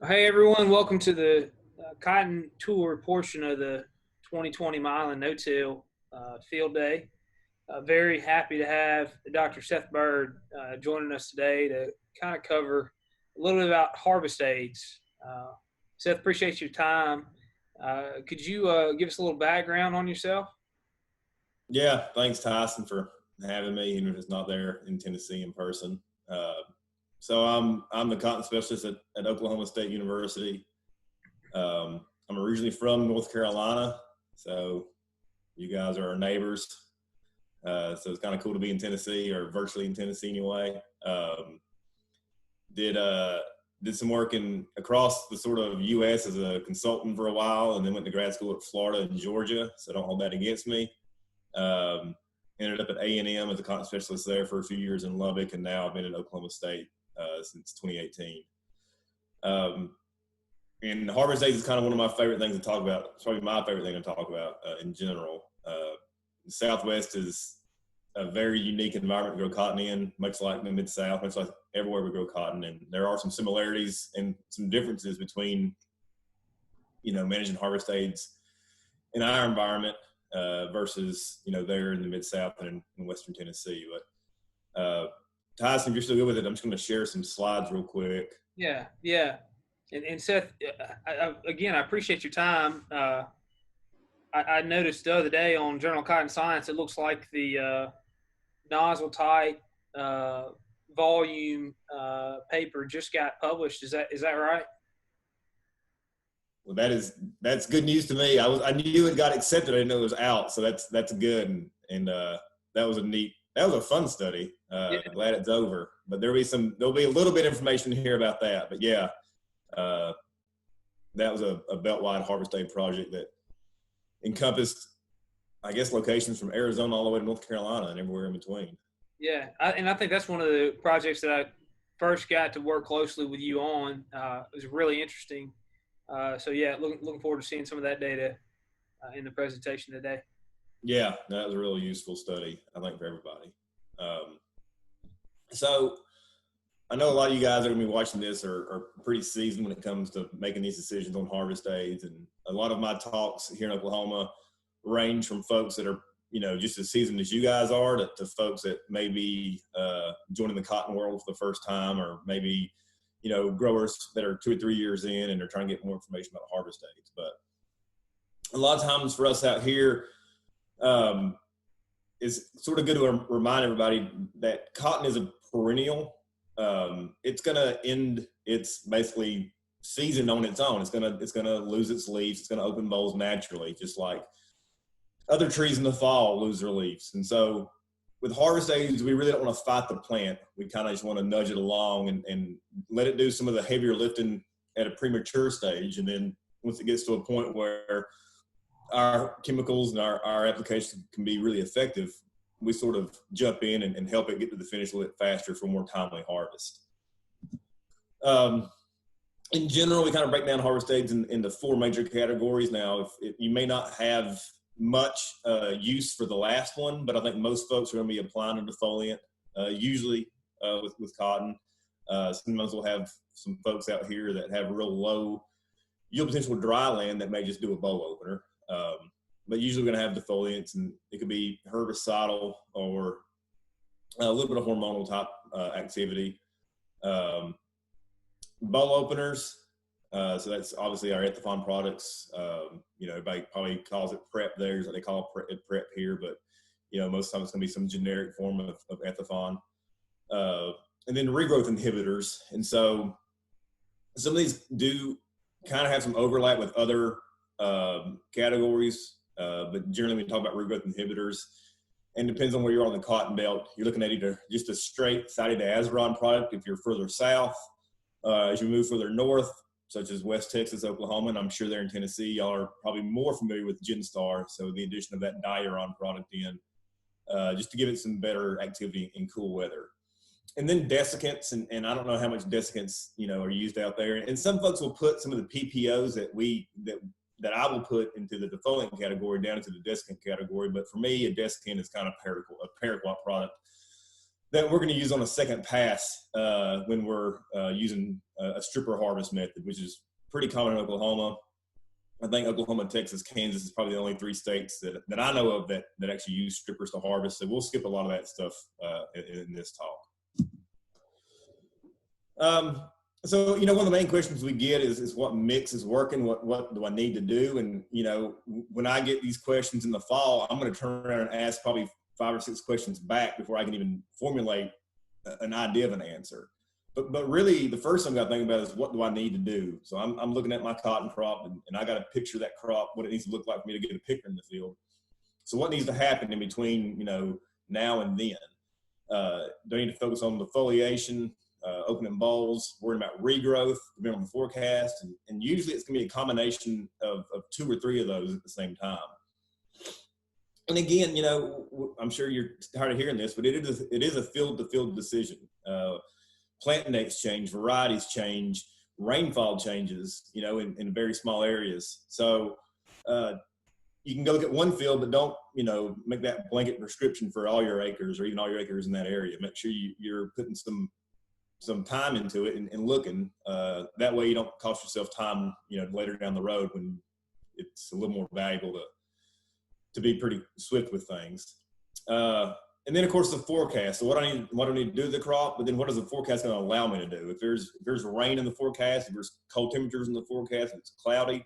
Hey everyone, welcome to the Cotton Tour portion of the 2020 Mile and No-Till Field Day. Very happy to have Dr. Seth Byrd joining us today to kind of cover a little bit about harvest aids. Seth, appreciate your time. Could you give us a little background on yourself? Yeah, thanks Tyson for having me, even if it's not there in Tennessee in person. So I'm the cotton specialist at Oklahoma State University. I'm originally from North Carolina, so you guys are our neighbors. So it's kind of cool to be in Tennessee, or virtually in Tennessee anyway. Did did some work across the sort of U.S. as a consultant for a while, and then went to grad school at Florida and Georgia. So don't hold that against me. Ended up at A&M as a cotton specialist there for a few years in Lubbock, and now I've been at Oklahoma State since 2018. And harvest days is kind of one of my favorite things to talk about. It's probably my favorite thing to talk about in general. The Southwest is a very unique environment to grow cotton in, much like the Mid-South, much like everywhere we grow cotton. And there are some similarities and some differences between, managing harvest aids in our environment versus, there in the Mid-South and in Western Tennessee. But Tyson, if you're still good with it, I'm just going to share some slides real quick. Yeah. And Seth, I appreciate your time. I noticed the other day on Journal of Cotton Science, it looks like the nozzle tight volume paper just got published. Is that right? Well, that's good news to me. I knew it got accepted. I didn't know it was out, so that's good. And that was a fun study. Yeah. Glad it's over. But there'll be a little bit of information here about that. But yeah, that was a belt-wide harvest aid project that encompassed, I guess, locations from Arizona all the way to North Carolina and everywhere in between. Yeah, I think that's one of the projects that I first got to work closely with you on. It was really interesting. So yeah, looking forward to seeing some of that data in the presentation today. Yeah, that was a really useful study, I think, for everybody. So I know a lot of you guys that are going to be watching this are pretty seasoned when it comes to making these decisions on harvest aids. And a lot of my talks here in Oklahoma range from folks that are, just as seasoned as you guys are to folks that may be joining the cotton world for the first time, or maybe, growers that are 2 or 3 years in and are trying to get more information about harvest aids. But a lot of times for us out here, it's sort of good to remind everybody that cotton is a perennial. It's going to end its basically season on its own. It's going to lose its leaves. It's going to open bolls naturally, just like other trees in the fall lose their leaves. And so with harvest aids, we really don't want to fight the plant. We kind of just want to nudge it along and let it do some of the heavier lifting at a premature stage. And then once it gets to a point where our chemicals and our applications can be really effective, we sort of jump in and help it get to the finish a little bit faster for more timely harvest. In general, we kind of break down harvest aids into 4 major categories. Now, if you may not have much use for the last one, but I think most folks are going to be applying a defoliant, usually with cotton. Sometimes we'll have some folks out here that have real low yield potential dry land that may just do a bowl opener. But usually we're going to have defoliants, and it could be herbicidal or a little bit of hormonal type activity. Bowl openers, so that's obviously our Ethifon products. Everybody probably calls it prep there, is what they call it prep here, but most times it's going to be some generic form of Ethifon. And then regrowth inhibitors. And so some of these do kind of have some overlap with other categories, but generally when we talk about regrowth inhibitors, and depends on where you're on the cotton belt, you're looking at either just a straight cytidazarine product if you're further south. As you move further north, such as West Texas, Oklahoma, and I'm sure there in Tennessee, y'all are probably more familiar with Genstar, so the addition of that diuron product in, just to give it some better activity in cool weather. And then desiccants, and I don't know how much desiccants, are used out there. And some folks will put some of the PPOs that I will put into the defoliant category down into the desiccant category. But for me, a desiccant is kind of a paraquat product that we're going to use on a second pass when we're using a stripper harvest method, which is pretty common in Oklahoma. I think Oklahoma, Texas, Kansas is probably the only 3 states that I know of that actually use strippers to harvest. So we'll skip a lot of that stuff in this talk. So, one of the main questions we get is what mix is working? What do I need to do? And, when I get these questions in the fall, I'm going to turn around and ask probably 5 or 6 questions back before I can even formulate an idea of an answer. But really, the first thing I think about is what do I need to do? So I'm looking at my cotton crop, and I got to picture that crop, what it needs to look like for me to get a picture in the field. So what needs to happen in between, now and then? Do I need to focus on the foliation, opening bulbs, worrying about regrowth, depending on the forecast? And usually it's going to be a combination of 2 or 3 of those at the same time. And again, I'm sure you're tired of hearing this, but it is a field-to-field decision. Plant dates change, varieties change, rainfall changes, in very small areas. So you can go look at one field, but don't, make that blanket prescription for all your acres or even all your acres in that area. Make sure you're putting some time into it and looking. That way you don't cost yourself time, later down the road when it's a little more valuable to be pretty swift with things. And then, of course, the forecast. So what do I need to do to the crop? But then what is the forecast going to allow me to do? If there's rain in the forecast, if there's cold temperatures in the forecast, if it's cloudy,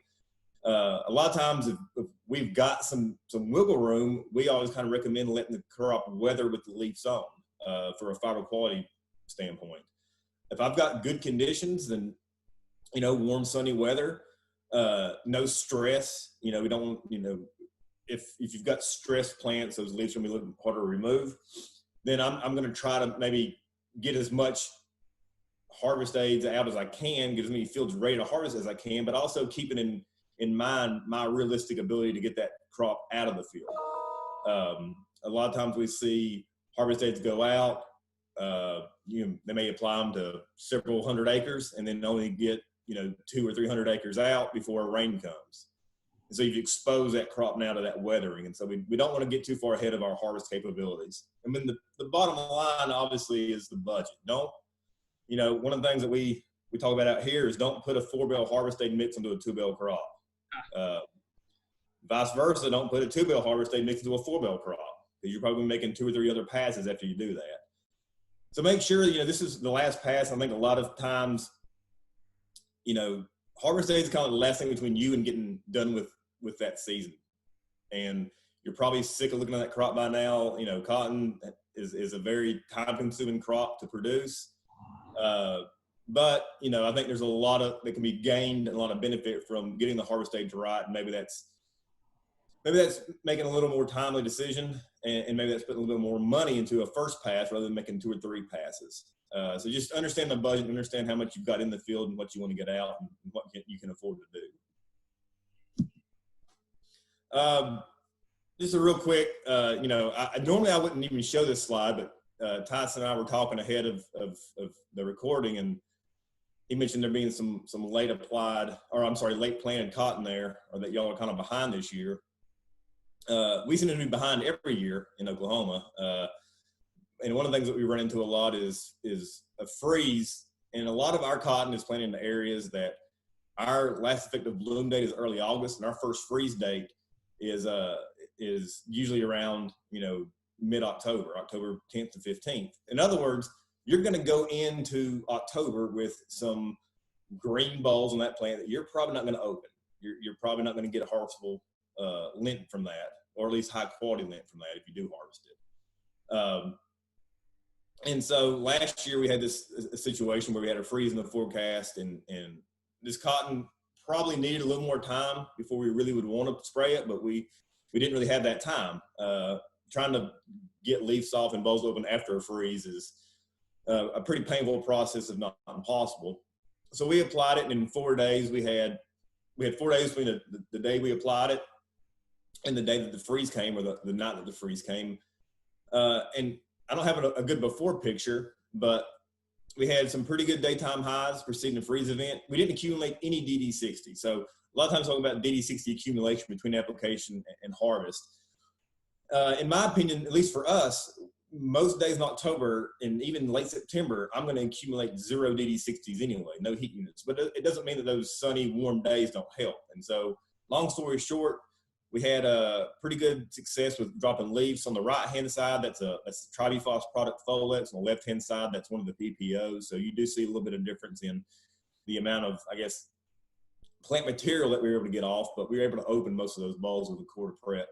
a lot of times if we've got some wiggle room, we always kind of recommend letting the crop weather with the leaves on for a fiber quality standpoint. If I've got good conditions, then, warm, sunny weather, no stress, we don't, if you've got stressed plants, those leaves are going to be a little harder to remove, then I'm going to try to maybe get as much harvest aids out as I can, get as many fields ready to harvest as I can, but also keeping in mind my realistic ability to get that crop out of the field. A lot of times we see harvest aids go out, they may apply them to several hundred acres and then only get, 200 or 300 acres out before rain comes. And so you've exposed that crop now to that weathering. And so we don't want to get too far ahead of our harvest capabilities. And then the bottom line, obviously, is the budget. Don't, one of the things that we talk about out here is don't put a 4-bale harvest aid mix into a 2-bale crop. Vice versa, don't put a 2-bale harvest aid mix into a 4-bale crop because you're probably making 2 or 3 other passes after you do that. So make sure, this is the last pass. I think a lot of times, harvest aid is kind of the last thing between you and getting done with that season. And you're probably sick of looking at that crop by now. Cotton is a very time-consuming crop to produce. But, I think there's a lot that can be gained and a lot of benefit from getting the harvest age right. And maybe that's making a little more timely decision, and maybe that's putting a little bit more money into a first pass rather than making 2 or 3 passes. So just understand the budget, understand how much you've got in the field and what you want to get out and what you can afford to do. Just a real quick, normally I wouldn't even show this slide, but Tyson and I were talking ahead of the recording, and he mentioned there being some late planted cotton there, or that y'all are kind of behind this year. We seem to be behind every year in Oklahoma. And one of the things that we run into a lot is a freeze, and a lot of our cotton is planted in areas that our last effective bloom date is early August, and our first freeze date is usually around mid-October, October 10th to 15th. In other words, you're going to go into October with some green balls on that plant that you're probably not going to open. You're probably not going to get a harvestable lint from that, or at least high quality lint from that if you do harvest it. And so last year we had a situation where we had a freeze in the forecast, and this cotton probably needed a little more time before we really would want to spray it, but we didn't really have that time. Trying to get leaves off and bulbs open after a freeze is a pretty painful process, if not impossible. So we applied it, and in 4 days we had 4 days between the day we applied it and the day that the freeze came, or the night that the freeze came. And I don't have a good before picture, but we had some pretty good daytime highs preceding the freeze event. We didn't accumulate any DD60. So a lot of times talking about DD60 accumulation between application and harvest. In my opinion, at least for us, most days in October and even late September, I'm going to accumulate 0 DD60s anyway, no heat units. But it doesn't mean that those sunny, warm days don't help. And so, long story short, we had a pretty good success with dropping leaves. On the right-hand side, that's a Tribufos product Folex. On the left-hand side, that's one of the PPOs. So you do see a little bit of difference in the amount of, I guess, plant material that we were able to get off, but we were able to open most of those bowls with a quarter prep,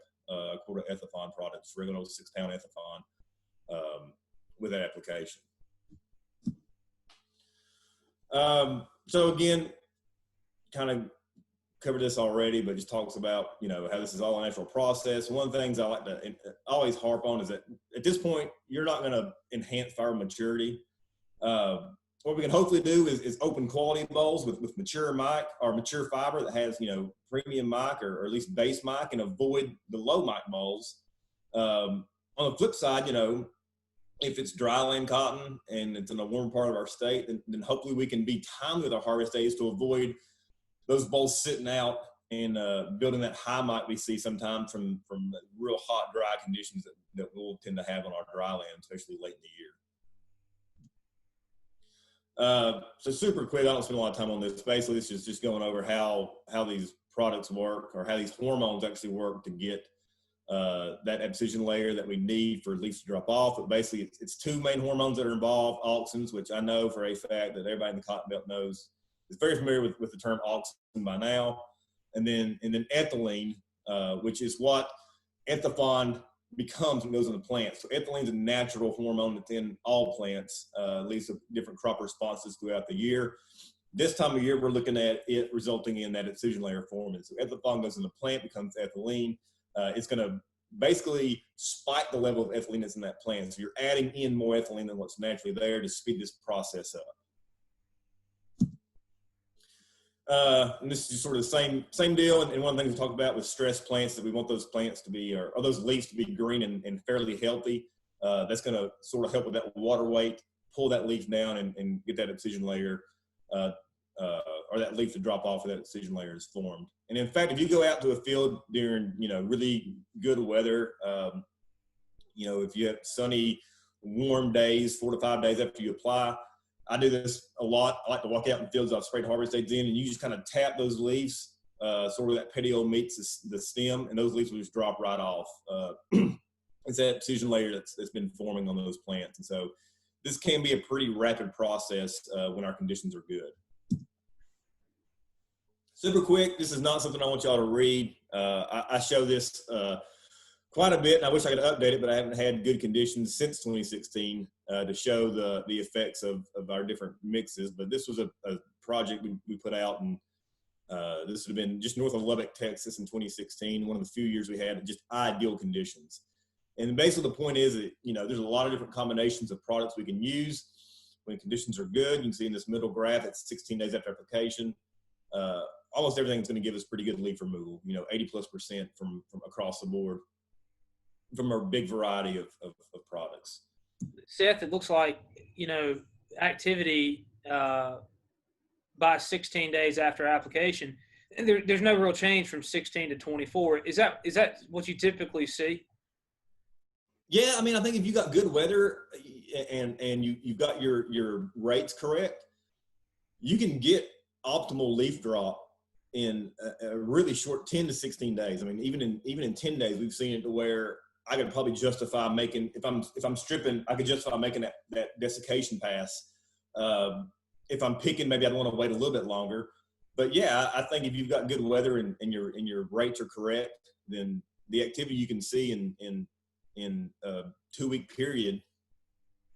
quarter Ethafon products, regular 6-pound Ethafon, with that application. So again, kind of covered this already, but just talks about, how this is all a natural process. One of the things I like to always harp on is that at this point, you're not going to enhance flower maturity. What we can hopefully do is open quality bowls with mature mic or mature fiber that has, premium mic or at least base mic, and avoid the low mic bowls. On the flip side, if it's dryland cotton and it's in a warm part of our state, then hopefully we can be timed with our harvest days to avoid those bowls sitting out and building that high mic we see sometimes from real hot, dry conditions that we'll tend to have on our dry land, especially late in the year. So super quick, I don't spend a lot of time on this. Basically, this is just going over how these products work, or how these hormones actually work to get that abscission layer that we need for leaves to drop off. But basically, it's two main hormones that are involved: auxins, which I know for a fact that everybody in the cotton belt knows, is very familiar with the term auxin by now, and then ethylene, which is what Ethafon becomes when it goes in the plant. So ethylene is a natural hormone that's in all plants, leads to different crop responses throughout the year. This time of year, we're looking at it resulting in that abscission layer forming. So Ethafon goes in the plant, becomes ethylene. It's going to basically spike the level of ethylene that's in that plant. So you're adding in more ethylene than what's naturally there to speed this process up. And this is just sort of the same deal. And one of the things we talk about with stress plants, that we want those plants to be, or those leaves to be green and fairly healthy. That's going to sort of help with that water weight, pull that leaf down and get that abscission layer, or that leaf to drop off, that abscission layer is formed. And in fact, if you go out to a field during, really good weather, if you have sunny, warm days, 4 to 5 days after you apply, I do this a lot. I like to walk out in fields I've sprayed harvest aids in, and you just kind of tap those leaves, sort of that petiole meets the stem, and those leaves will just drop right off. It's that abscission layer that's been forming on those plants. And so this can be a pretty rapid process when our conditions are good. Super quick, this is not something I want y'all to read. I show this quite a bit, and I wish I could update it, but I haven't had good conditions since 2016 to show the effects of our different mixes. But this was a project we put out, and this would have been just north of Lubbock, Texas in 2016, one of the few years we had just ideal conditions. And basically the point is that, there's a lot of different combinations of products we can use when conditions are good. You can see in this middle graph, it's 16 days after application. Almost everything's going to give us pretty good leaf removal, 80+% from across the board, from a big variety of products. Seth, it looks like, activity by 16 days after application, and there's no real change from 16 to 24. Is that what you typically see? Yeah, I mean, I think if you got good weather and you've got your rates correct, you can get optimal leaf drop in a really short 10 to 16 days. I mean, even in 10 days, we've seen it to where I could probably justify making, if I'm stripping, I could justify making that desiccation pass. If I'm picking, maybe I'd want to wait a little bit longer. But yeah, I think if you've got good weather and your rates are correct, then the activity you can see in a 2-week period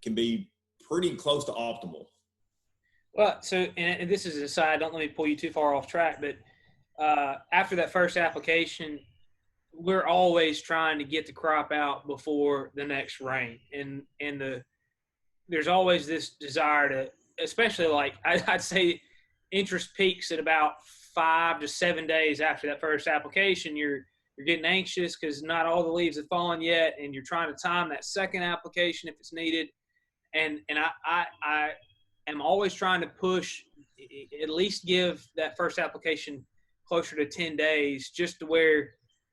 can be pretty close to optimal. Well, so, and this is an aside, don't let me pull you too far off track, but after that first application, we're always trying to get the crop out before the next rain. And there's always this desire to, especially like I'd say interest peaks at about 5 to 7 days after that first application. You're getting anxious because not all the leaves have fallen yet, and you're trying to time that second application if it's needed. And I am always trying to push, at least give that first application closer to 10 days, just to where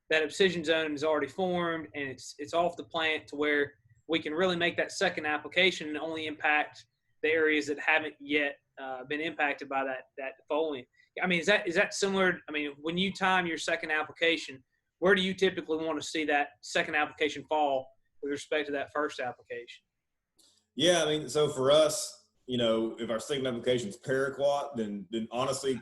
that abscission zone is already formed and it's off the plant, to where we can really make that second application and only impact the areas that haven't yet been impacted by that defoliant. I mean, is that similar? I mean, when you time your second application, where do you typically want to see that second application fall with respect to that first application? Yeah, I mean, so for us, if our second application is paraquat, then honestly,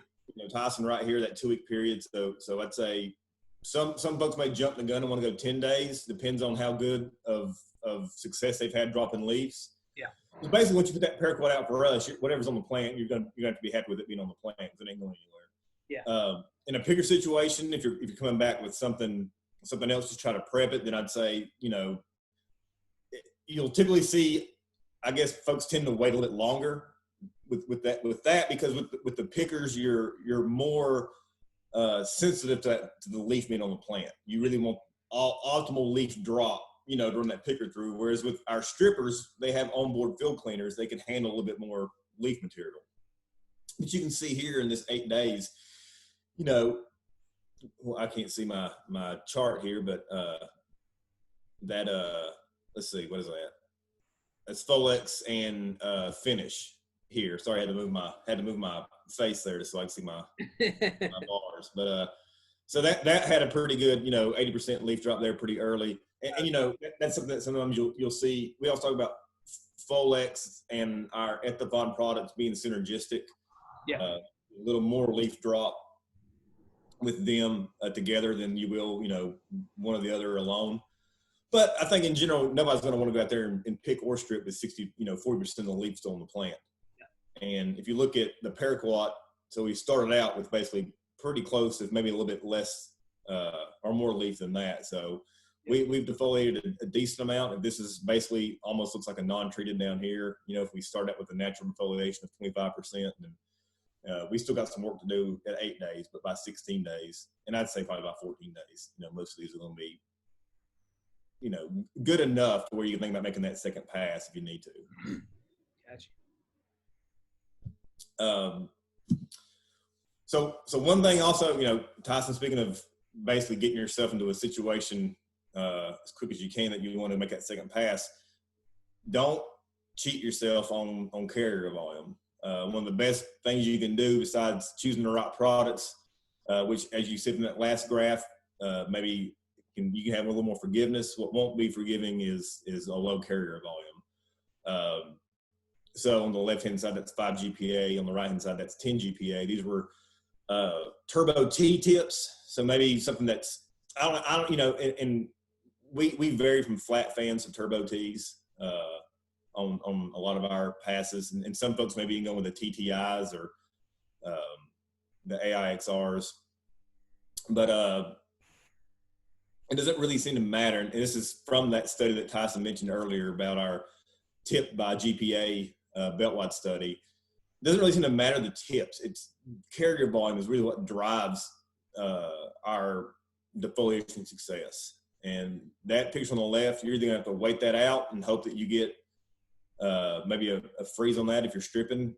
Tyson right here, that 2-week period. So I'd say some folks may jump the gun and want to go 10 days. Depends on how good of success they've had dropping leaves. Yeah. So basically, once you put that paraquat out for us, whatever's on the plant, you're going to have to be happy with it being on the plant because it ain't going anywhere. Yeah. In a bigger situation, if you're coming back with something else to try to prep it, then I'd say you'll typically see, I guess, folks tend to wait a little bit longer with that because with the pickers you're more sensitive to the leaf being on the plant. You really want optimal leaf drop during that picker through, whereas with our strippers, they have onboard field cleaners. They can handle a little bit more leaf material. But you can see here in this 8 days, well, I can't see my chart here, but let's see, what is that? That's Folex and finish here. Sorry, I had to move my face there so I can see my bars. But so that had a pretty good 80% leaf drop there pretty early, and that's something that sometimes you'll see. We also talk about Folex and our Ethivon products being synergistic. Yeah, a little more leaf drop with them together than you will one or the other alone. But I think in general, nobody's going to want to go out there and pick or strip with 40% of the leaf still on the plant. Yeah. And if you look at the paraquat, so we started out with basically pretty close to maybe a little bit less or more leaf than that. So we've defoliated a decent amount. And this is basically almost looks like a non-treated down here. If we start out with a natural defoliation of 25%, then we still got some work to do at 8 days, but by 16 days, and I'd say probably by 14 days, most of these are going to be good enough to where you can think about making that second pass if you need to. Gotcha. So one thing also, Tyson, speaking of basically getting yourself into a situation as quick as you can that you want to make that second pass, don't cheat yourself on carrier volume. One of the best things you can do besides choosing the right products, which as you said in that last graph, maybe you can have a little more forgiveness. What won't be forgiving is a low carrier volume. So on the left-hand side, that's 5 GPA. On the right-hand side, that's 10 GPA. These were turbo T tips. So maybe something that's, I don't, and we vary from flat fans to turbo Ts on a lot of our passes. And some folks maybe even go with the TTIs or the AIXRs. But it doesn't really seem to matter. And this is from that study that Tyson mentioned earlier about our tip by GPA belt-wide study. It doesn't really seem to matter the tips. It's carrier volume is really what drives our defoliation success. And that picture on the left, you're either going to have to wait that out and hope that you get maybe a freeze on that if you're stripping.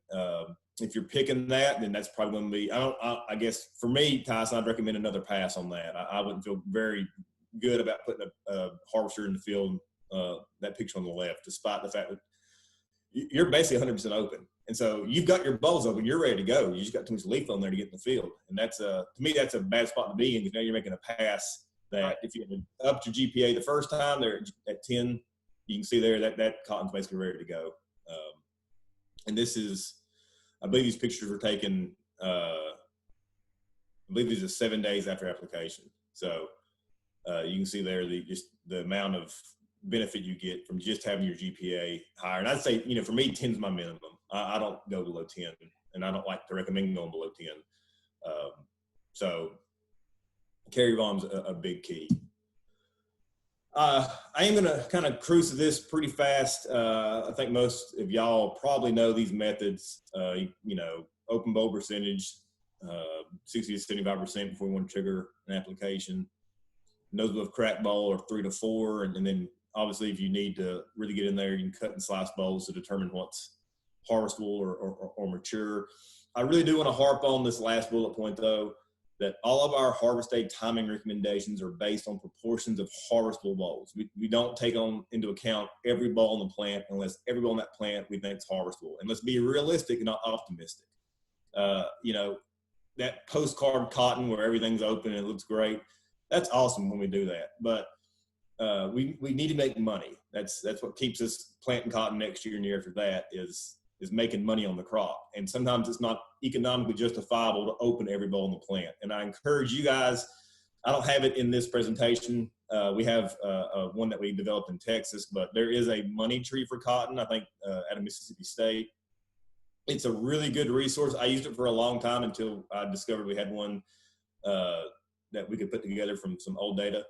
If you're picking that, then that's probably going to be, I guess for me, Tyson, I'd recommend another pass on that. I wouldn't feel very good about putting a harvester in the field, that picture on the left, despite the fact that you're basically 100% open. And so you've got your bowls open, you're ready to go. You just got too much leaf on there to get in the field. And that's to me, that's a bad spot to be in because now you're making a pass that if you up to GPA the first time, they're at 10, you can see there that cotton's basically ready to go. And this is, I believe these pictures were taken, I believe these are 7 days after application. So you can see there the amount of benefit you get from just having your GPA higher. And I'd say, for me, 10 is my minimum. I don't go below 10, and I don't like to recommend going below 10. So carrier volume's a big key. I am going to kind of cruise to this pretty fast. I think most of y'all probably know these methods, open bowl percentage, 60 to 75% before you want to trigger an application. Nose of crack bowl or 3 to 4. And then obviously if you need to really get in there, you can cut and slice bowls to determine what's harvestable or mature. I really do want to harp on this last bullet point though. that all of our harvest day timing recommendations are based on proportions of harvestable bolls. We don't take into account every boll in the plant unless every boll in that plant we think is harvestable. And let's be realistic and not optimistic. That postcard cotton where everything's open and it looks great, that's awesome when we do that. But we need to make money. That's what keeps us planting cotton next year and the year after that is making money on the crop. And sometimes it's not economically justifiable to open every boll in the plant. And I encourage you guys, I don't have it in this presentation. We have one that we developed in Texas, but there is a money tree for cotton, I think, out of Mississippi State. It's a really good resource. I used it for a long time until I discovered we had one that we could put together from some old data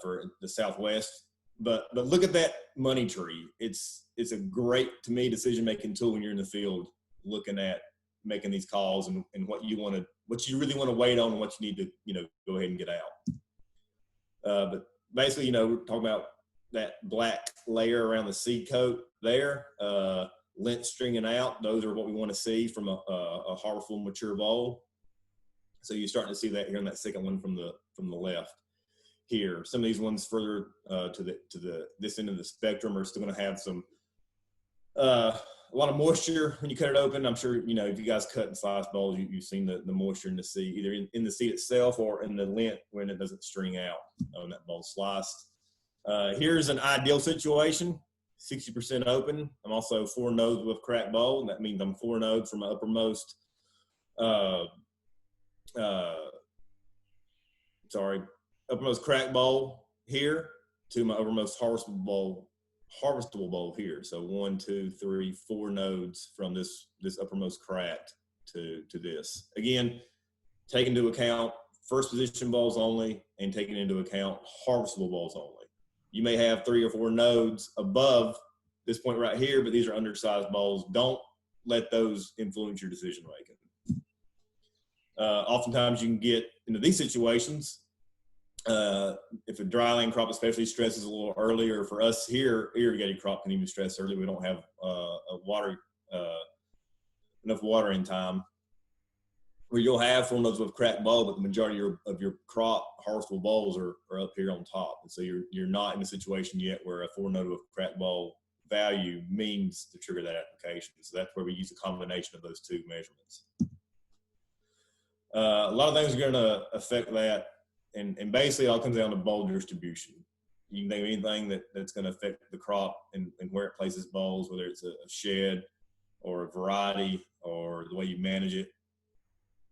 for the Southwest. But look at that money tree. It's a great, to me, decision-making tool when you're in the field looking at making these calls and what you really want to wait on and what you need to, go ahead and get out. But basically, we're talking about that black layer around the seed coat there, lint stringing out. Those are what we want to see from a harvestable mature boll. So you're starting to see that here in that second one from the left. Here, some of these ones further to this end of the spectrum are still going to have some a lot of moisture when you cut it open. I'm sure if you guys cut and slice bolls, you've seen the moisture in the seed, either in the seed itself or in the lint when it doesn't string out on that boll sliced. Here's an ideal situation: 60% open. I'm also 4 nodes with cracked boll, and that means I'm 4 nodes from my uppermost. Uppermost crack boll here to my uppermost harvestable boll here. So 1, 2, 3, 4 nodes from this uppermost cracked to this. Again, take into account first position bolls only and taking into account harvestable bolls only. You may have 3 or 4 nodes above this point right here, but these are undersized bolls. Don't let those influence your decision making. Oftentimes you can get into these situations if a dryland crop especially stresses a little earlier. For us here, irrigated crop can even stress early. We don't have enough watering time, where you'll have 4 nodes with cracked boll, but the majority of your crop harvestable bolls are up here on top. And so you're not in a situation yet where a 4 node with cracked boll value means to trigger that application. So that's where we use a combination of those 2 measurements. A lot of things are going to affect that. And basically it all comes down to boll distribution. You can think of anything that's going to affect the crop and where it places bolls, whether it's a shed or a variety or the way you manage it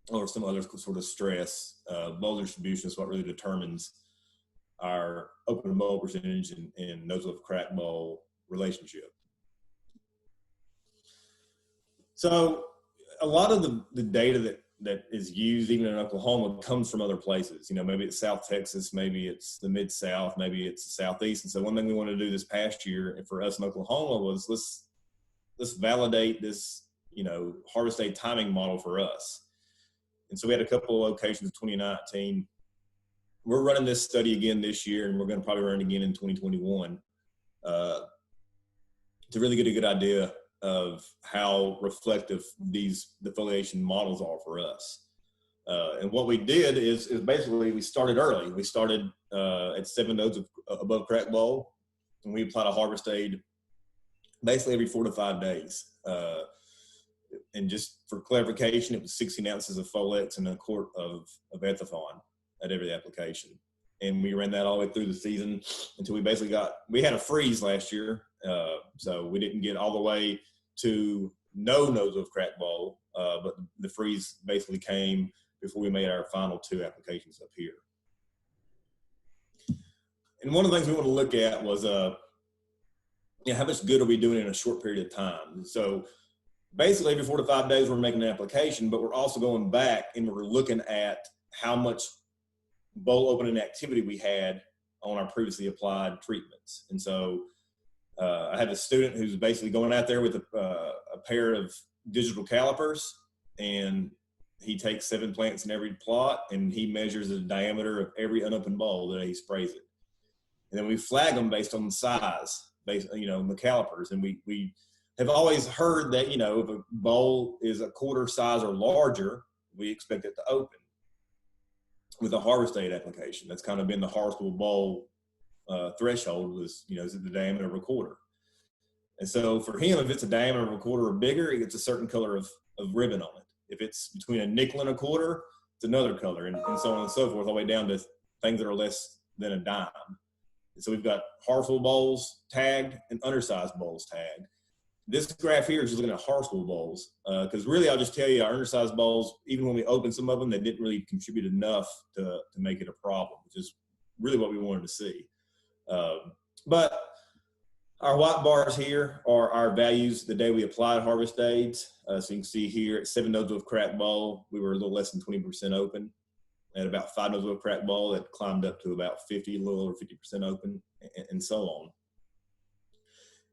or some other sort of stress. Boll distribution is what really determines our open boll percentage and nodes with cracked boll relationship. So a lot of the data that is used even in Oklahoma comes from other places. Maybe it's South Texas, maybe it's the Mid-South, maybe it's the Southeast. And so one thing we wanted to do this past year for us in Oklahoma was let's validate this, harvest day timing model for us. And so we had a couple of locations in 2019. We're running this study again this year, and we're going to probably run it again in 2021 to really get a good idea of how reflective these defoliation models are for us. And what we did is basically we started early. We started at 7 nodes above crack boll, and we applied a harvest aid basically every 4 to 5 days. And just for clarification, it was 16 ounces of Folex and a quart of Ethafon at every application. And we ran that all the way through the season until we had a freeze last year. So we didn't get all the way to no nodes of crack boll, but the freeze basically came before we made our final 2 applications up here. And one of the things we want to look at was, how much good are we doing in a short period of time? So basically every 4 to 5 days we're making an application, but we're also going back and we're looking at how much boll opening activity we had on our previously applied treatments. And so I have a student who's basically going out there with a pair of digital calipers, and he takes 7 plants in every plot, and he measures the diameter of every unopened boll that he sprays it. And then we flag them based on the size, based on the calipers. And we have always heard that, if a boll is a quarter size or larger, we expect it to open. with a harvest date application. That's kind of been the harvestable bowl threshold was, is it the diameter of a quarter? And so for him, if it's a diameter of a quarter or bigger, it gets a certain color of ribbon on it. If it's between a nickel and a quarter, it's another color, and so on and so forth, all the way down to things that are less than a dime. And so we've got harvestable bowls tagged and undersized bowls tagged. This graph here is just looking at harvestable bowls, because really I'll just tell you our undersized bowls, even when we opened some of them, they didn't really contribute enough to make it a problem, which is really what we wanted to see. But our white bars here are our values the day we applied harvest dates. So you can see here at 7 nodes of cracked bowl, we were a little less than 20% open. At about 5 nodes of cracked bowl, that climbed up to about 50, a little over 50% open, and so on.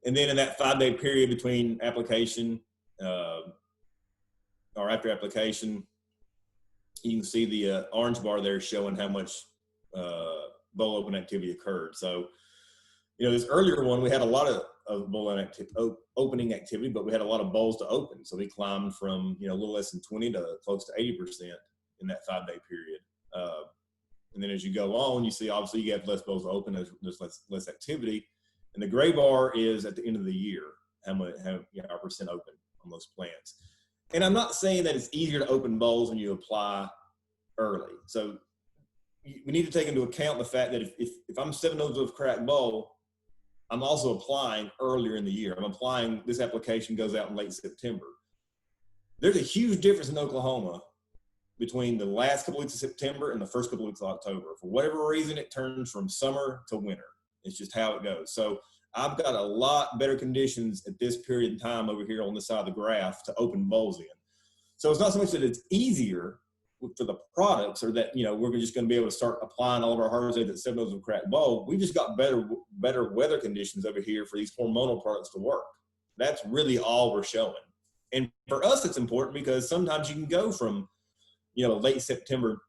And then in that 5-day period between application or after application, you can see the orange bar there showing how much bowl open activity occurred. So, this earlier one, we had a lot of bowl opening activity, but we had a lot of bowls to open. So we climbed from, a little less than 20 to close to 80% in that 5-day period. And then as you go on, you see, obviously you have less bowls to open, there's less activity. And the gray bar is at the end of the year, our percent open on those plants. And I'm not saying that it's easier to open bowls when you apply early. So we need to take into account the fact that if I'm 7 nodes of cracked bowl, I'm also applying earlier in the year. I'm applying, this application goes out in late September. There's a huge difference in Oklahoma between the last couple weeks of September and the first couple weeks of October. For whatever reason, it turns from summer to winter. It's just how it goes. So I've got a lot better conditions at this period in time over here on this side of the graph to open bowls in. So it's not so much that it's easier for the products, or that, we're just going to be able to start applying all of our harvest dates at 7 nodes of cracked bowl. We just got better weather conditions over here for these hormonal products to work. That's really all we're showing. And for us, it's important because sometimes you can go from, late September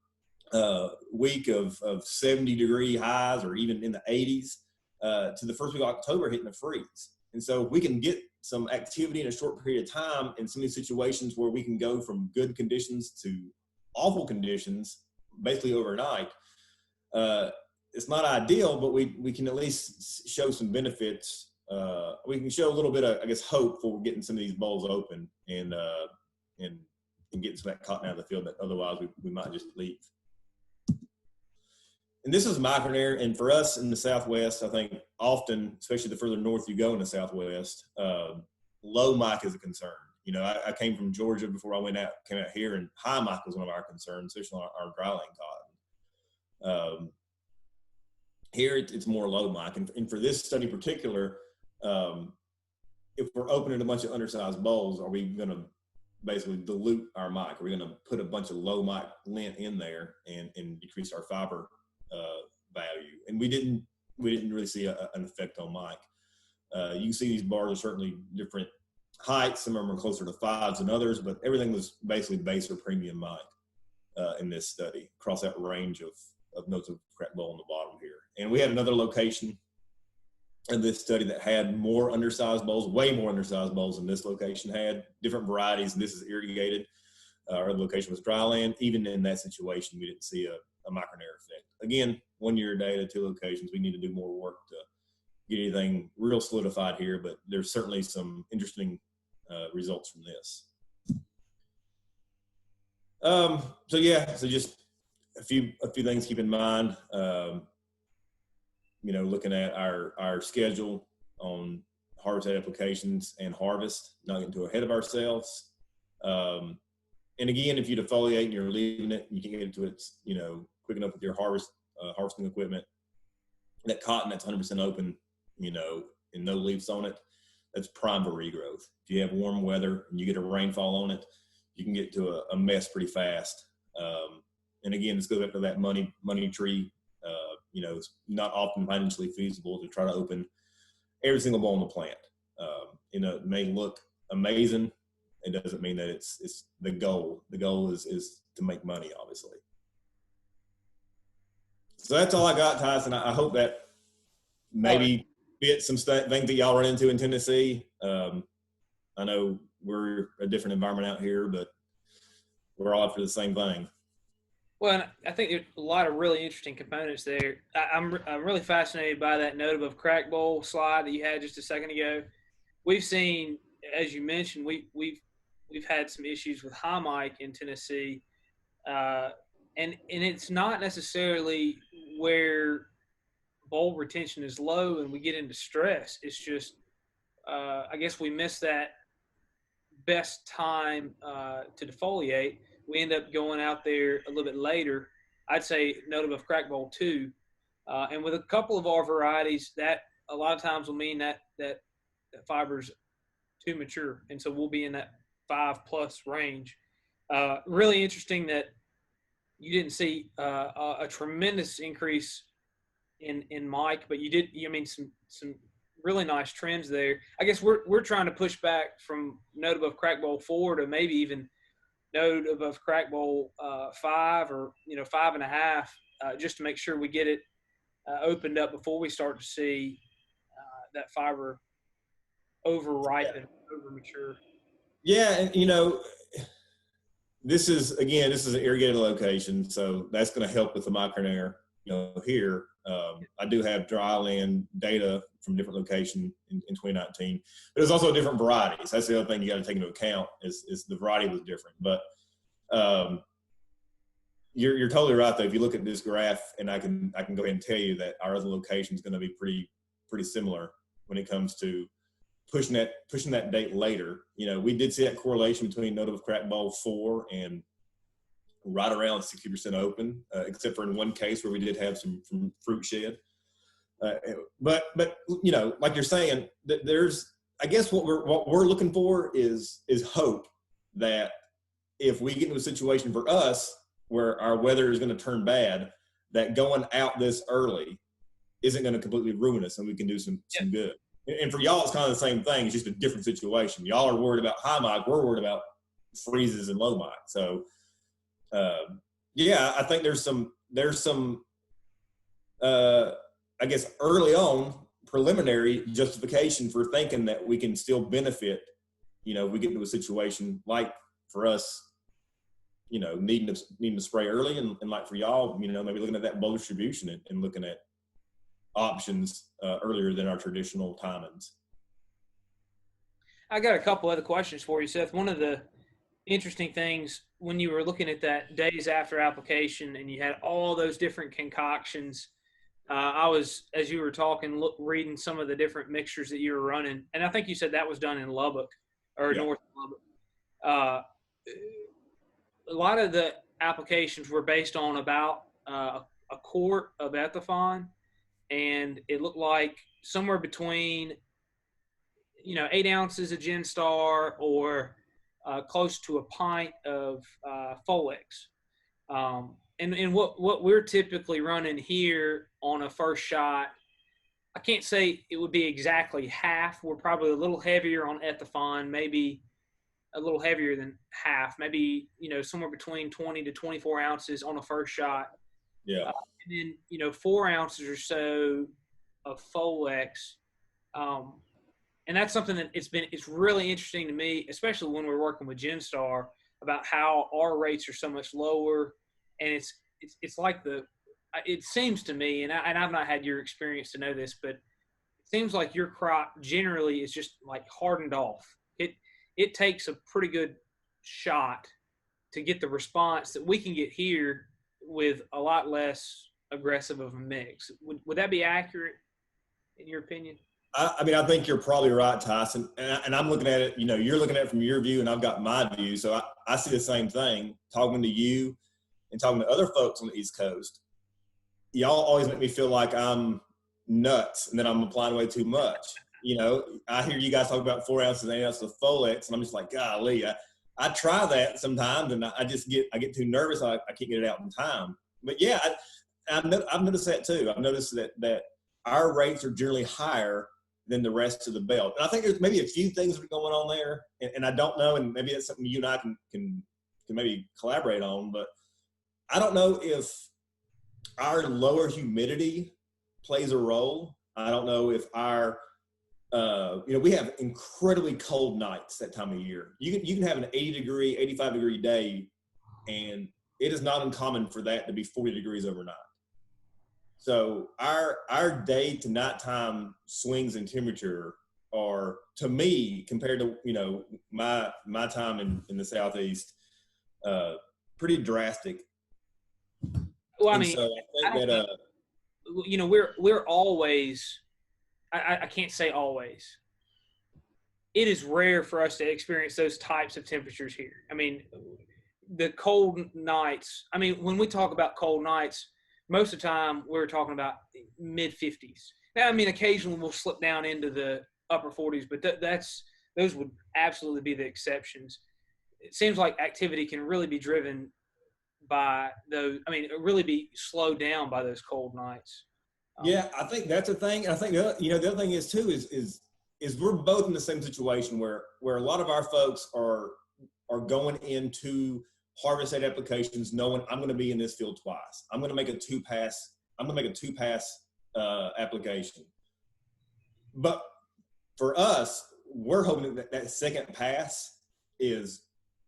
week of 70-degree highs, or even in the 80s, to the first week of October hitting a freeze. And so we can get some activity in a short period of time in some of these situations where we can go from good conditions to awful conditions basically overnight. It's not ideal, but we can at least show some benefits. We can show a little bit of, hope for getting some of these bowls open and getting some of that cotton out of the field that otherwise we might just leave. And this is micronair, and for us in the Southwest, I think often, especially the further north you go in the Southwest, low mic is a concern. I came from Georgia before I came out here, and high mic was one of our concerns, especially on our dryland cotton. Here it's more low mic, and for this study in particular, if we're opening a bunch of undersized bowls, are we going to basically dilute our mic? Are we going to put a bunch of low mic lint in there and decrease our fiber value? And we didn't really see an effect on mic. You can see these bars are certainly different heights. Some of them are closer to 5s than others, but everything was basically base or premium mic in this study across that range of nodes of cracked bowl on the bottom here. And we had another location in this study that had more undersized bowls, way more undersized bowls than this location had, different varieties. And this is irrigated. Our other location was dryland. Even in that situation, we didn't see a micronair effect. Again, 1 year data, 2 locations. We need to do more work to get anything real solidified here, but there's certainly some interesting results from this. So just a few things to keep in mind. Looking at our schedule on harvest applications and harvest, not getting too ahead of ourselves. And again, if you defoliate and you're leaving it, you can get into it, quick enough with your harvesting equipment. That cotton that's 100% open, and no leaves on it, that's prime for regrowth. If you have warm weather and you get a rainfall on it, you can get to a mess pretty fast. And again, this goes back to that money tree. It's not often financially feasible to try to open every single bowl on the plant. It may look amazing. It doesn't mean that it's the goal. The goal is to make money, obviously. So that's all I got, Tyson. I hope that maybe fit some things that y'all run into in Tennessee. I know we're a different environment out here, but we're all after the same thing. Well, and I think there's a lot of really interesting components there. I'm really fascinated by that note of crack bowl slide that you had just a second ago. We've seen, as you mentioned, we've had some issues with high mic in Tennessee, uh, and it's not necessarily where bowl retention is low and we get into stress. It's just I guess we miss that best time to defoliate. We end up going out there a little bit later. I'd say note of crack bowl 2. And with a couple of our varieties, that a lot of times will mean that fiber's too mature. And so we'll be in that 5+ range. Really interesting that you didn't see a tremendous increase in Mike, but you did. I mean, some really nice trends there. I guess we're trying to push back from note above crack bowl 4 to maybe even note above crack bowl 5 or 5.5, just to make sure we get it opened up before we start to see that fiber over ripen, over mature. Yeah, and this is an irrigated location, so that's going to help with the micronair. Here I do have dry land data from different locations in 2019, but there's also different varieties. That's the other thing you got to take into account is the variety was different. But you're totally right though. If you look at this graph, and I can go ahead and tell you that our other location is going to be pretty similar when it comes to pushing that date later. We did see that correlation between note of crack bowl 4 and right around 60% open, except for in one case where we did have some fruit shed. But like you're saying, there's, I guess what we're looking for is hope that if we get into a situation for us where our weather is going to turn bad, that going out this early isn't going to completely ruin us and we can do some good. And for y'all, it's kind of the same thing. It's just a different situation. Y'all are worried about high mic. We're worried about freezes and low mic. So, I think there's some I guess early on preliminary justification for thinking that we can still benefit. We get into a situation like for us, needing to spray early, and like for y'all, maybe looking at that bowl distribution and looking at options earlier than our traditional timings. I got a couple other questions for you, Seth. One of the interesting things when you were looking at that days after application and you had all those different concoctions, I was, as you were talking, reading some of the different mixtures that you were running, and I think you said that was done in Lubbock or North Lubbock. A lot of the applications were based on about a quart of Ethafon, and it looked like somewhere between 8 ounces of Gin Star or close to a pint of Folex. And what we're typically running here on a first shot, I can't say it would be exactly half. We're probably a little heavier on Ethafon, maybe a little heavier than half, maybe somewhere between 20 to 24 ounces on a first shot. Yeah. And then 4 ounces or so of Folex. And that's something that it's really interesting to me, especially when we're working with Genstar, about how our rates are so much lower. And it's like it seems to me, and I've not had your experience to know this, but it seems like your crop generally is just like hardened off. It takes a pretty good shot to get the response that we can get here with a lot less aggressive of a mix. Would that be accurate in your opinion? I mean, I think you're probably right, Tyson. And I'm looking at it, you're looking at it from your view and I've got my view. So I see the same thing talking to you and talking to other folks on the East Coast. Y'all always make me feel like I'm nuts and that I'm applying way too much. I hear you guys talk about 4 ounces and 8 ounces of Folex, and I'm just like, golly, I try that sometimes, and I get too nervous. I can't get it out in time. But yeah, I've noticed that too. I've noticed that our rates are generally higher than the rest of the belt. And I think there's maybe a few things that are going on there, and I don't know, and maybe that's something you and I can maybe collaborate on, but I don't know if our lower humidity plays a role. I don't know if our we have incredibly cold nights that time of year. You can have an 80-degree, 85-degree day, and it is not uncommon for that to be 40 degrees overnight. So our day to nighttime swings in temperature are, to me, compared to, you know, my time in the Southeast, pretty drastic. Well, I And mean, so I think that you know, we're always, I can't say always. It is rare for us to experience those types of temperatures here. I mean, the cold nights, I mean, when we talk about cold nights, most of the time we're talking about mid 50s. Now, I mean, occasionally we'll slip down into the upper 40s, but those would absolutely be the exceptions. It seems like activity can really be driven by those. I mean, really be slowed down by those cold nights. yeah, I think that's a thing. And I think the other thing is too is we're both in the same situation where a lot of our folks are going into harvest head applications knowing I'm going to be in this field twice. I'm going to make a two pass application. But for us, we're hoping that second pass is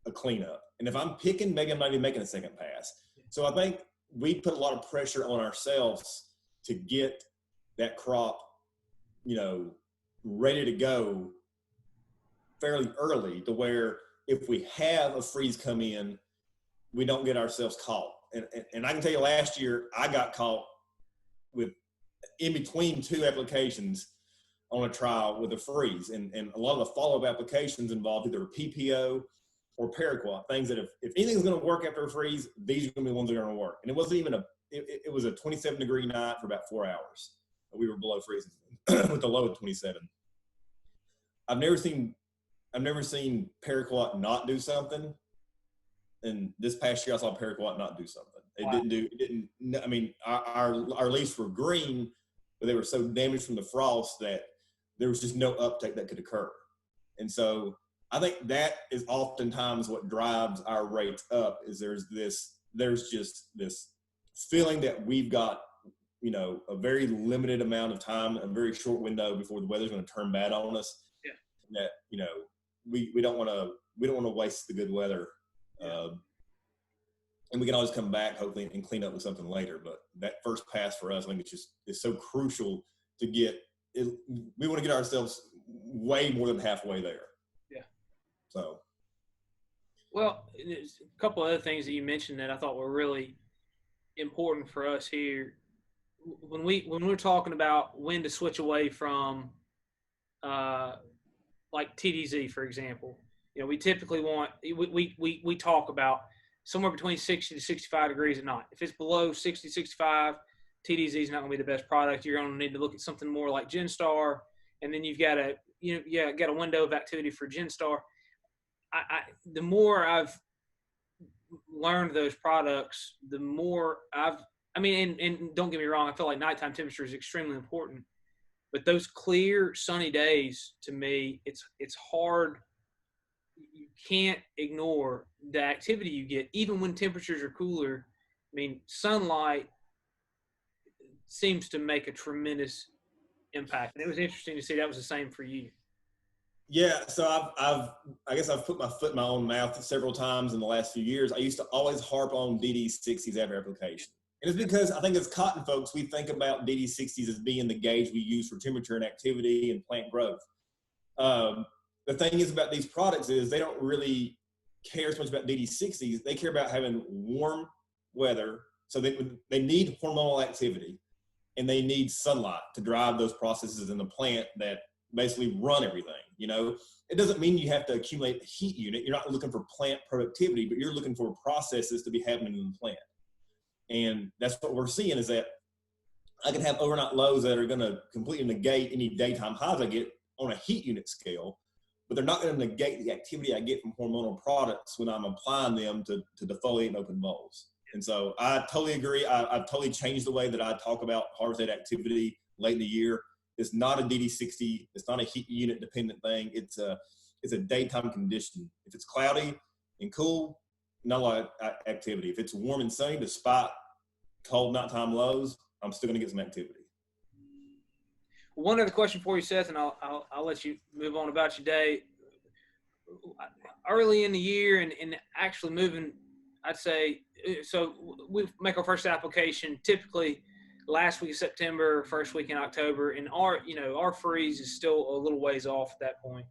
a cleanup. And if I'm picking, maybe I'm not even making a second pass. So I think we put a lot of pressure on ourselves to get that crop, you know, ready to go fairly early, to where if we have a freeze come in, we don't get ourselves caught. And I can tell you, last year I got caught with, in between two applications on a trial, with a freeze. And a lot of the follow-up applications involved either PPO or paraquat, things that if anything's going to work after a freeze, these are going to be the ones that are going to work. And it wasn't even it was a 27-degree night for about 4 hours. We were below freezing with a low of 27. I've never seen paraquat not do something. And this past year I saw paraquat not do something. I mean, our leaves were green, but they were so damaged from the frost that there was just no uptake that could occur. And so I think that is oftentimes what drives our rates up, is there's just this feeling that we've got, you know, a very limited amount of time, a very short window before the weather's going to turn bad on us. Yeah. That, you know, we don't want to waste the good weather. Yeah. And we can always come back, hopefully, and clean up with something later. But that first pass for us, I think it's so crucial to get it. We want to get ourselves way more than halfway there. Yeah. So. Well, there's a couple other things that you mentioned that I thought were really important for us here. When we're talking about when to switch away from, like TDZ, for example, you know, we typically want, we talk about somewhere between 60 to 65 degrees at night. If it's below 60, 65, TDZ is not going to be the best product. You're going to need to look at something more like Genstar, and then you've got a window of activity for Genstar. The more I've learned those products, the more and don't get me wrong, I feel like nighttime temperature is extremely important, but those clear, sunny days, to me, it's hard. You can't ignore the activity you get, even when temperatures are cooler. I mean, sunlight seems to make a tremendous impact. And it was interesting to see that was the same for you. Yeah, so I guess I've put my foot in my own mouth several times in the last few years. I used to always harp on DD60s every application. And it's because I think as cotton folks, we think about DD60s as being the gauge we use for temperature and activity and plant growth. The thing is about these products is they don't really care so much about DD60s. They care about having warm weather. So they need hormonal activity, and they need sunlight to drive those processes in the plant that basically run everything. You know, it doesn't mean you have to accumulate a heat unit. You're not looking for plant productivity, but you're looking for processes to be happening in the plant. And that's what we're seeing, is that I can have overnight lows that are going to completely negate any daytime highs I get on a heat unit scale, but they're not going to negate the activity I get from hormonal products when I'm applying them to defoliate and open bulbs. And so I totally agree. I've totally changed the way that I talk about harvest head activity late in the year. It's not a DD60. It's not a heat unit dependent thing. It's a daytime condition. If it's cloudy and cool, not a lot of activity. If it's warm and sunny, despite cold nighttime lows, I'm still going to get some activity. One other question for you, Seth, and I'll let you move on about your day. Early in the year and actually moving, I'd say so. We make our first application typically last week of September, first week in October, and our freeze is still a little ways off at that point.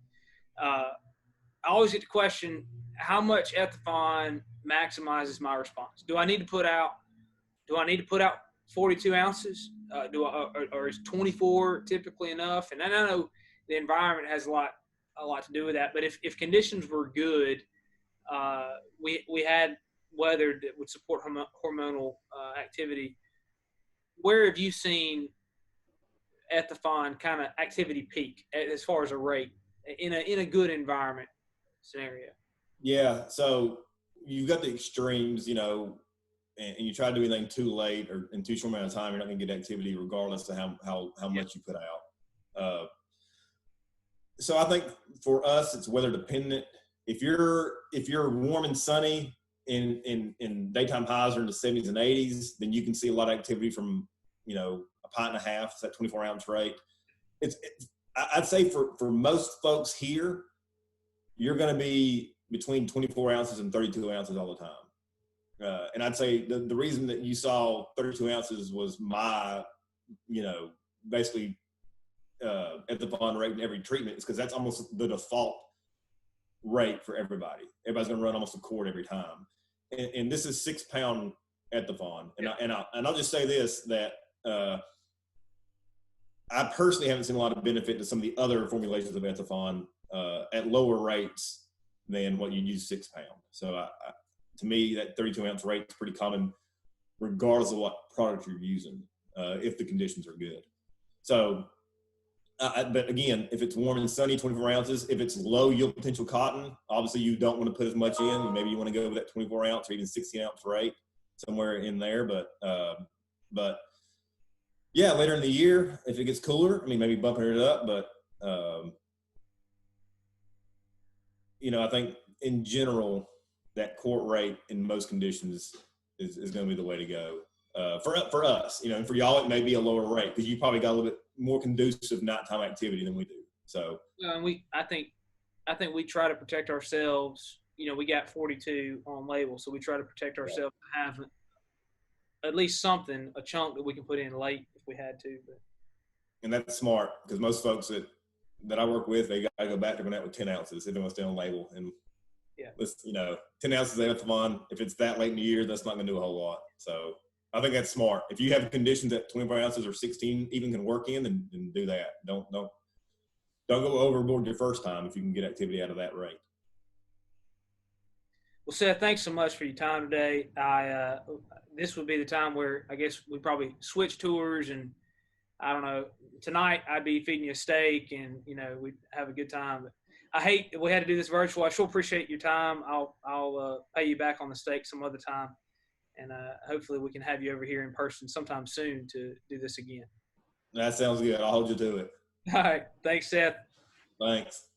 I always get the question, how much Ethafon maximizes my response? Do I need to put out 42 ounces? Or is 24 typically enough? And I know the environment has a lot to do with that. But if conditions were good, we had weather that would support hormonal activity. Where have you seen Ethafon kind of activity peak as far as a rate in a good environment scenario? Yeah, so you've got the extremes, and you try to do anything too late or in too short amount of time, you're not going to get activity regardless of how much you put out. So I think for us, it's weather dependent. If you're warm and sunny in daytime highs are in the 70s and 80s, then you can see a lot of activity from, a pint and a half, it's that 24 ounce rate. I'd say for most folks here, you're going to be between 24 ounces and 32 ounces all the time. And I'd say the reason that you saw 32 ounces was my, basically at the bond rate in every treatment is because that's almost the default rate for everybody. Everybody's going to run almost a quart every time. And this is 6 pound Ethafon. And I'll just say this, that I personally haven't seen a lot of benefit to some of the other formulations of Ethafon at lower rates than what you'd use 6 pound. So to me, that 32 ounce rate is pretty common regardless of what product you're using, if the conditions are good. So, but again, if it's warm and sunny, 24 ounces. If it's low yield potential cotton, obviously you don't want to put as much in. Maybe you want to go with that 24 ounce or even 16 ounce rate, somewhere in there. But yeah, later in the year, if it gets cooler, maybe bumping it up. But, I think in general, that quart rate in most conditions is going to be the way to go. For us, and for y'all, it may be a lower rate because you probably got a little bit more conducive nighttime activity than we do. So, and I think we try to protect ourselves. We got 42 on label, so we try to protect ourselves to have at least something, a chunk that we can put in late if we had to. And that's smart because most folks that I work with, they got to go back to going out with 10 ounces. They don't want to stay on label. And let's, 10 ounces of Ethafon, if it's that late in the year, that's not going to do a whole lot. So I think that's smart. If you have conditions that 24 ounces or 16 even can work in, then do that. Don't go overboard your first time if you can get activity out of that rate. Well, Seth, thanks so much for your time today. This would be the time where I guess we probably switch tours, and I don't know. Tonight I'd be feeding you a steak, and we'd have a good time. But I hate that we had to do this virtual. I sure appreciate your time. I'll pay you back on the steak some other time, and hopefully we can have you over here in person sometime soon to do this again. That sounds good. I'll hold you to it. All right. Thanks, Seth. Thanks.